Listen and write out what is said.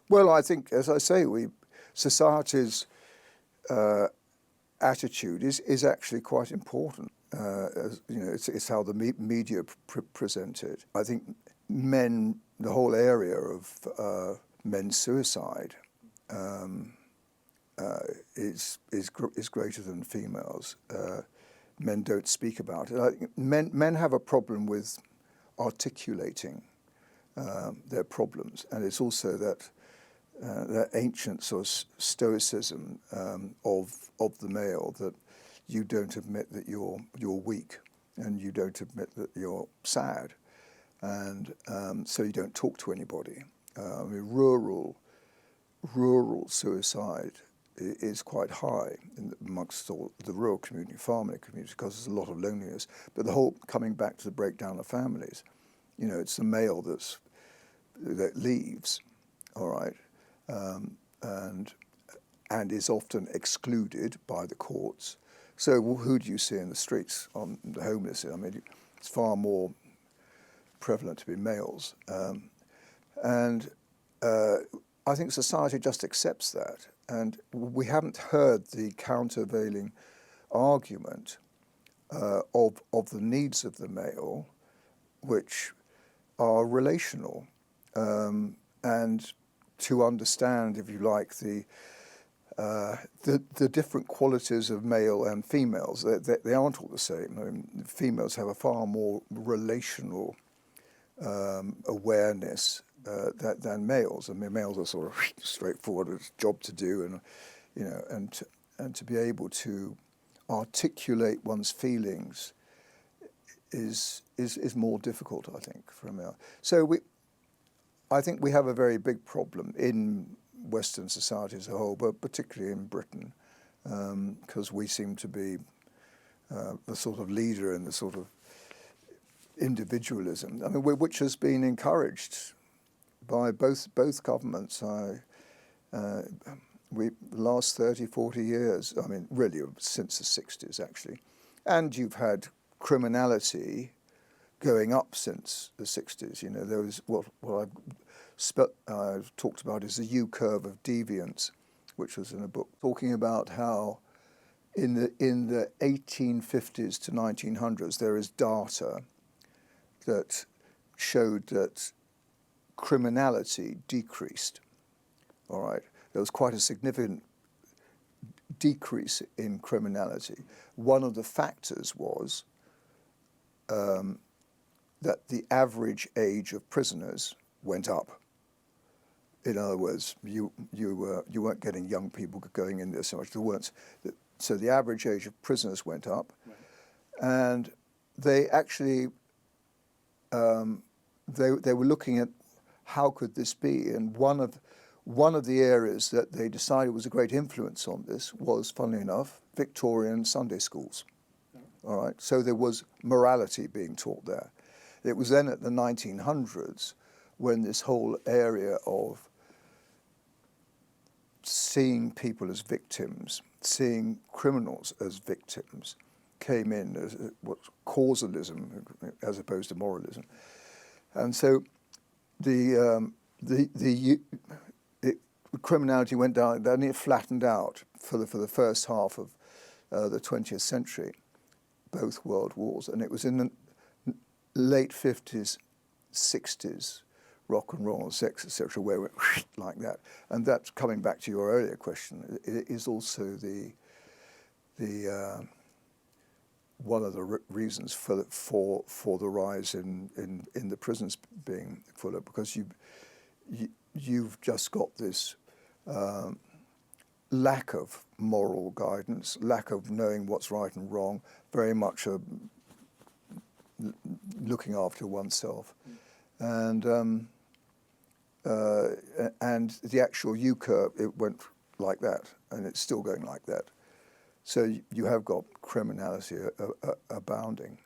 Well, I think, as I say, society's attitude is actually quite important. It's how the media present it. I think the whole area of men's suicide is greater than females. Men don't speak about it. I think men have a problem with articulating their problems, and it's also that ancient sort of stoicism of the male, that you don't admit that you're weak, and you don't admit that you're sad, and so you don't talk to anybody. I mean, rural suicide is quite high amongst all the rural community, farming community, because there's a lot of loneliness. But the whole, coming back to the breakdown of families, it's the male that leaves, all right, and is often excluded by the courts. So who do you see in the streets on the homeless? I mean, it's far more prevalent to be males, and I think society just accepts that, and we haven't heard the countervailing argument of the needs of the male, which are relational, and to understand, if you like, the different qualities of male and females. They aren't all the same. I mean, females have a far more relational awareness than males. I mean, males are sort of straightforward, it's a job to do, and to be able to articulate one's feelings is more difficult, I think, for a male. So I think we have a very big problem in Western society as a whole, but particularly in Britain, because we seem to be the sort of leader in the sort of individualism, I mean, which has been encouraged by both governments. The last 30, 40 years, I mean, really since the 60s, actually. And you've had criminality going up since the 60s. There was what I've talked about is the U-curve of deviance, which was in a book talking about how in the 1850s to 1900s there is data that showed that criminality decreased. All right, there was quite a significant decrease in criminality. One of the factors was that the average age of prisoners went up. In other words, you weren't getting young people going in there so much. There weren't. So the average age of prisoners went up, right. And they actually they were looking at how could this be, and one of the areas that they decided was a great influence on this was, funnily enough, Victorian Sunday schools. All right, so there was morality being taught there. It was then at the 1900s when this whole area of seeing people as victims, seeing criminals as victims, came in as what's causalism as opposed to moralism, and so the criminality went down. Then it flattened out for the first half of the 20th century, both world wars, and it was in the late 50s, 60s, rock and roll, sex, etc., where it went like that. And that's coming back to your earlier question. It is also the one of the reasons for the rise in the prisons being fuller, because you've just got this lack of moral guidance, lack of knowing what's right and wrong, very much looking after oneself, and the actual U-curve, it went like that, and it's still going like that. So you have got criminality abounding.